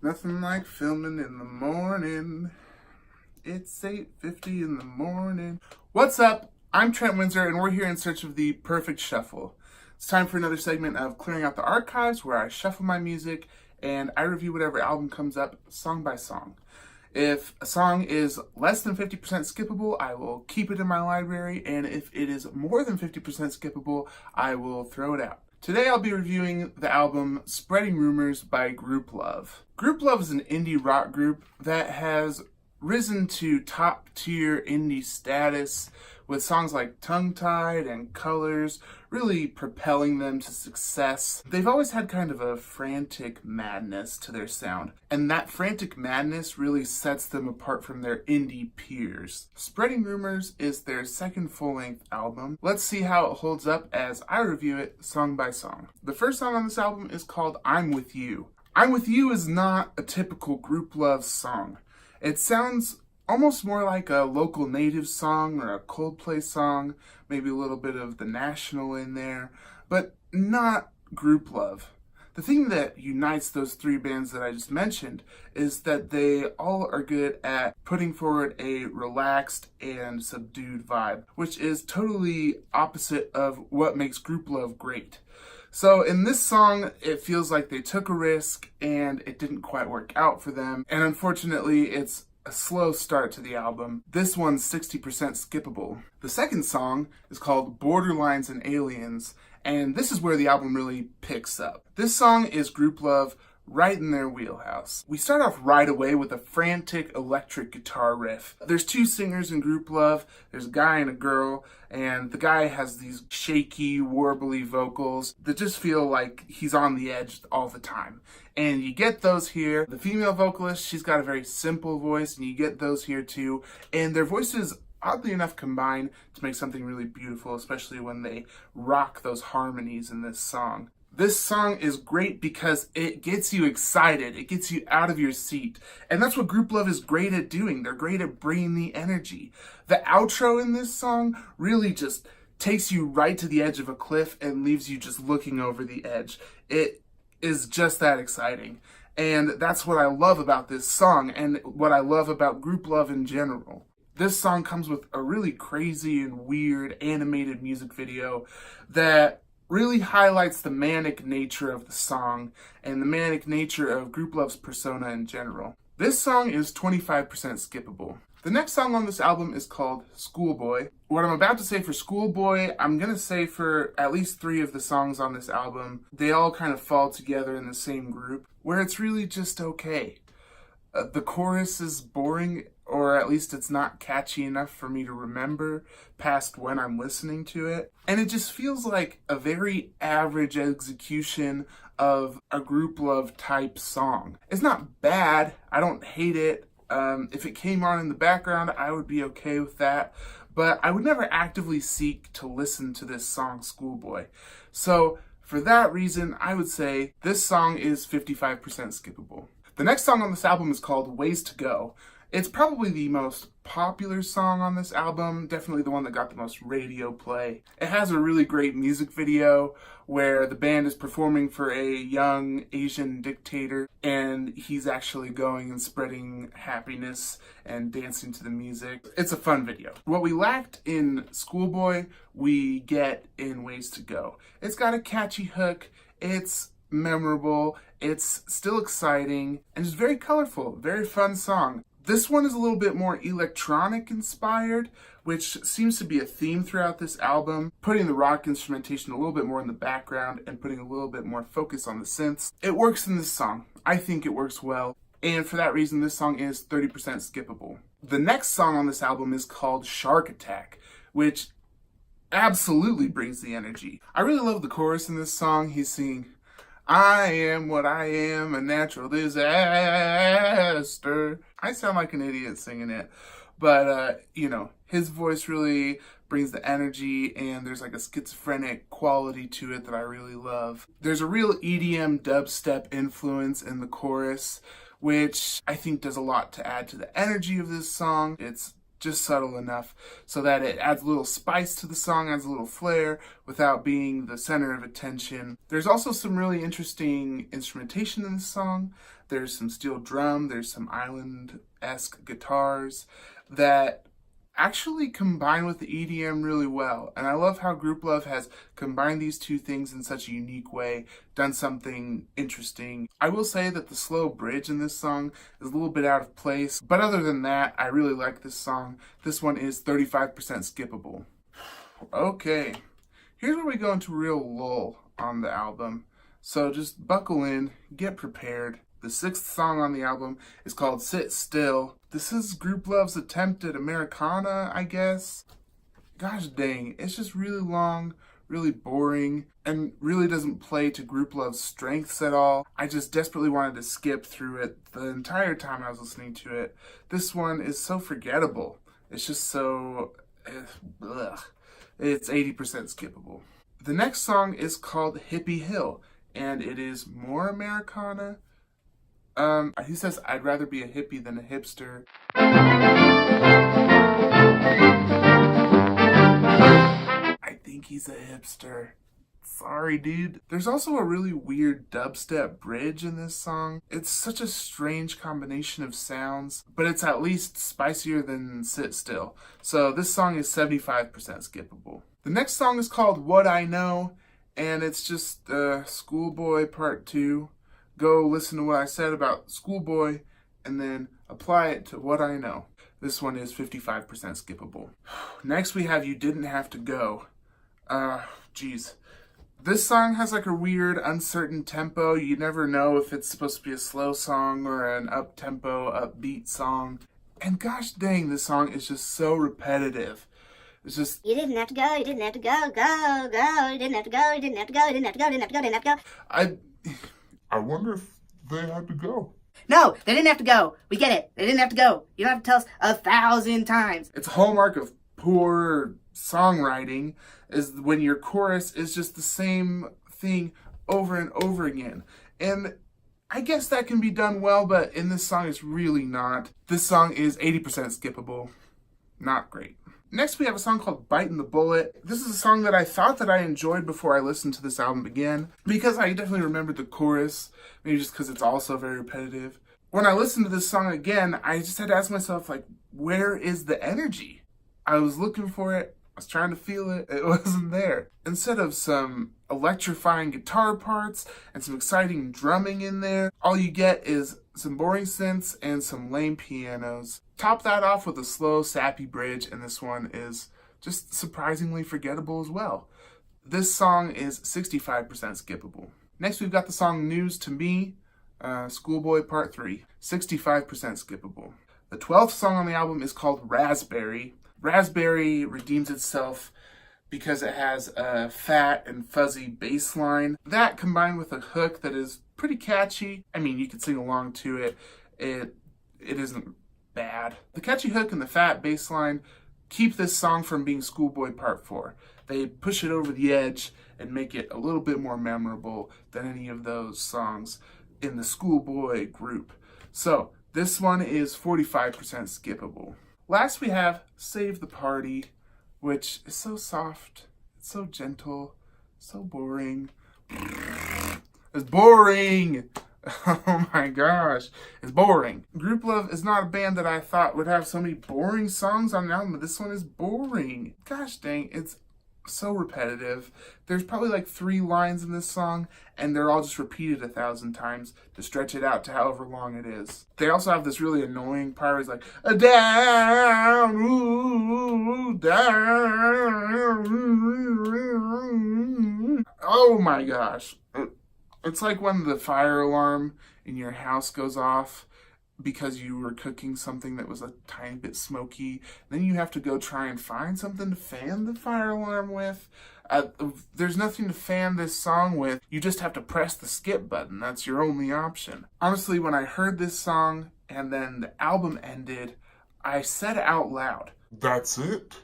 Nothing like filming in the morning. It's 8:50 in the morning. What's up? I'm Trent Windsor, and we're here in search of the perfect shuffle. It's time for another segment of Clearing Out the Archives, where I shuffle my music and I review whatever album comes up song by song. If a song is less than 50% skippable, I will keep it in my library, and if it is more than 50% skippable, I will throw it out. Today I'll be reviewing the album Spreading Rumours by Grouplove. Grouplove is an indie rock group that has risen to top tier indie status with songs like Tongue Tied and Colors really propelling them to success. They've always had kind of a frantic madness to their sound, and that frantic madness really sets them apart from their indie peers. Spreading Rumours is their second full-length album. Let's see how it holds up as I review it song by song. The first song on this album is called I'm With You. I'm With You is not a typical Grouplove song. It sounds almost more like a local native song or a Coldplay song, maybe a little bit of The National in there, but not Grouplove. The thing that unites those three bands that I just mentioned is that they all are good at putting forward a relaxed and subdued vibe, which is totally opposite of what makes Grouplove great. So in this song, it feels like they took a risk and it didn't quite work out for them. And unfortunately, it's a slow start to the album. This one's 60% skippable. The second song is called Borderlines and Aliens, and this is where the album really picks up. This song is Grouplove right in their wheelhouse. We start off right away with a frantic electric guitar riff. There's two singers in Grouplove. There's a guy and a girl, and the guy has these shaky, warbly vocals that just feel like he's on the edge all the time. And you get those here. The female vocalist, she's got a very simple voice, and you get those here too. And their voices, oddly enough, combine to make something really beautiful, especially when they rock those harmonies in this song. This song is great because it gets you excited. It gets you out of your seat. And that's what Grouplove is great at doing. They're great at bringing the energy. The outro in this song really just takes you right to the edge of a cliff and leaves you just looking over the edge. It is just that exciting. And that's what I love about this song and what I love about Grouplove in general. This song comes with a really crazy and weird animated music video that really highlights the manic nature of the song and the manic nature of Grouplove's persona in general. This song is 25% skippable. The next song on this album is called Schoolboy. What I'm about to say for Schoolboy, I'm going to say for at least 3 of the songs on this album. They all kind of fall together in the same group, where it's really just okay. The chorus is boring, or at least it's not catchy enough for me to remember past when I'm listening to it. And it just feels like a very average execution of a Grouplove type song. It's not bad. I don't hate it. If it came on in the background, I would be okay with that. But I would never actively seek to listen to this song, Schoolboy. So for that reason, I would say this song is 55% skippable. The next song on this album is called Ways to Go. It's probably the most popular song on this album, definitely the one that got the most radio play. It has a really great music video where the band is performing for a young Asian dictator, and he's actually going and spreading happiness and dancing to the music. It's a fun video. What we lacked in Schoolboy, we get in Ways to Go. It's got a catchy hook, it's memorable, it's still exciting, and it's very colorful, very fun song. This one is a little bit more electronic inspired, which seems to be a theme throughout this album, putting the rock instrumentation a little bit more in the background and putting a little bit more focus on the synths. It works in this song. I think it works well, and for that reason, this song is 30% skippable. The next song on this album is called Shark Attack, which absolutely brings the energy. I really love the chorus in this song. He's singing, I am what I am, a natural disaster. I sound like an idiot singing it, but his voice really brings the energy, and there's like a schizophrenic quality to it that I really love. There's a real EDM dubstep influence in the chorus, which I think does a lot to add to the energy of this song. It's just subtle enough so that it adds a little spice to the song, adds a little flair without being the center of attention. There's also some really interesting instrumentation in the song There's some steel drum, there's some island-esque guitars that actually combine with the EDM really well. And I love how Grouplove has combined these two things in such a unique way, done something interesting. I will say that the slow bridge in this song is a little bit out of place, but other than that, I really like this song. This one is 35% skippable. Okay, here's where we go into a real lull on the album. So just buckle in, get prepared. The 6th song on the album is called Sit Still. This is Grouplove's attempt at Americana, I guess. Gosh dang, it's just really long, really boring, and really doesn't play to Grouplove's strengths at all. I just desperately wanted to skip through it the entire time I was listening to it. This one is so forgettable. It's just so... It's 80% skippable. The next song is called Hippy Hill, and it is more Americana. He says, I'd rather be a hippie than a hipster. I think he's a hipster. Sorry, dude. There's also a really weird dubstep bridge in this song. It's such a strange combination of sounds, but it's at least spicier than Sit Still. So this song is 75% skippable. The next song is called What I Know, and it's just Schoolboy Part 2. Go listen to what I said about Schoolboy and then apply it to What I Know. This one is 55% skippable. Next we have You Didn't Have To Go. Geez. This song has like a weird, uncertain tempo. You never know if it's supposed to be a slow song or an up-tempo, upbeat song. And gosh dang, this song is just so repetitive. It's just... You didn't have to go, you didn't have to go, go, go. You didn't have to go, you didn't have to go, you didn't have to go, you didn't have to go, you didn't have to go. I wonder if they had to go. No, they didn't have to go. We get it. They didn't have to go. You don't have to tell us 1,000 times. It's a hallmark of poor songwriting is when your chorus is just the same thing over and over again. And I guess that can be done well, but in this song it's really not. This song is 80% skippable. Not great. Next we have a song called Biting the Bullet. This is a song that I thought that I enjoyed before I listened to this album again, because I definitely remembered the chorus, maybe just because it's also very repetitive. When I listened to this song again, I just had to ask myself, like, where is the energy? I was looking for it, I was trying to feel it, it wasn't there. Instead of some electrifying guitar parts and some exciting drumming in there, all you get is some boring synths and some lame pianos. Top that off with a slow, sappy bridge, and this one is just surprisingly forgettable as well. This song is 65% skippable. Next, we've got the song News to Me, Schoolboy Part 3, 65% skippable. The 12th song on the album is called Raspberry. Raspberry redeems itself because it has a fat and fuzzy bass line. That combined with a hook that is pretty catchy. I mean, you could sing along to it. It isn't bad. The catchy hook and the fat bass line keep this song from being Schoolboy Part 4. They push it over the edge and make it a little bit more memorable than any of those songs in the Schoolboy group. So this one is 45% skippable. Last we have Save the Party, which is so soft, it's so gentle, so boring. It's boring! Oh my gosh, it's boring. Grouplove is not a band that I thought would have so many boring songs on the album, but this one is boring. Gosh dang, it's so repetitive. There's probably like 3 lines in this song, and they're all just repeated 1,000 times to stretch it out to however long it is. They also have this really annoying part where it's like, down, ooh, down. Oh my gosh. It's like when the fire alarm in your house goes off because you were cooking something that was a tiny bit smoky. Then you have to go try and find something to fan the fire alarm with. There's nothing to fan this song with. You just have to press the skip button. That's your only option. Honestly, when I heard this song and then the album ended, I said out loud, "That's it?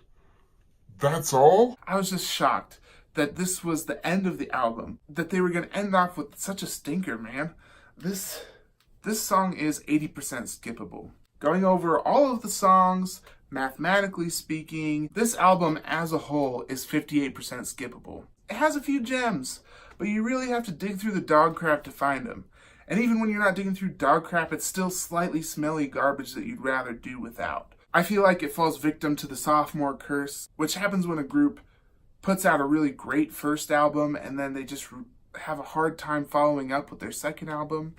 That's all?" I was just shocked that this was the end of the album, that they were going to end off with such a stinker, man. This song is 80% skippable. Going over all of the songs, mathematically speaking, this album as a whole is 58% skippable. It has a few gems, but you really have to dig through the dog crap to find them. And even when you're not digging through dog crap, it's still slightly smelly garbage that you'd rather do without. I feel like it falls victim to the sophomore curse, which happens when a group puts out a really great first album and then they just have a hard time following up with their second album.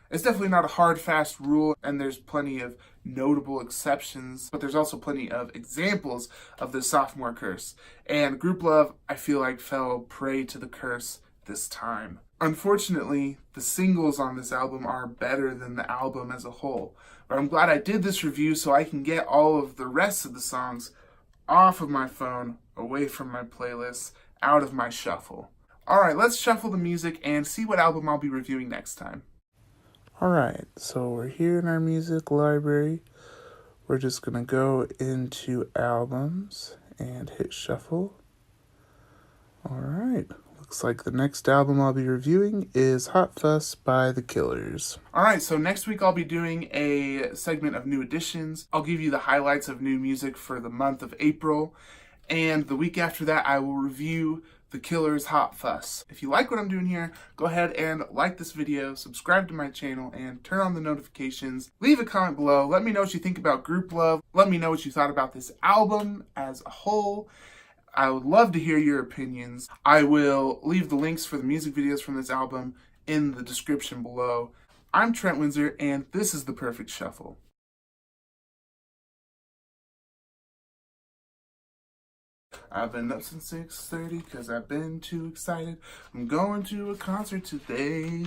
It's definitely not a hard, fast rule, and there's plenty of notable exceptions, but there's also plenty of examples of the sophomore curse. And Grouplove, I feel like, fell prey to the curse this time. Unfortunately, the singles on this album are better than the album as a whole. But I'm glad I did this review so I can get all of the rest of the songs off of my phone, away from my playlist, out of my shuffle. Alright, let's shuffle the music and see what album I'll be reviewing next time. Alright, so we're here in our music library. We're just going to go into albums and hit shuffle. Alright, looks like the next album I'll be reviewing is Hot Fuss by The Killers. Alright, so next week I'll be doing a segment of new additions. I'll give you the highlights of new music for the month of April. And the week after that I will review The Killers' Hot Fuss. If you like what I'm doing here, go ahead and like this video, subscribe to my channel, and turn on the notifications. Leave a comment below. Let me know what you think about Grouplove. Let me know what you thought about this album as a whole. I would love to hear your opinions. I will leave the links for the music videos from this album in the description below. I'm Trent Windsor, and this is The Perfect Shuffle. I've been up since 6:30 because I've been too excited. I'm going to a concert today.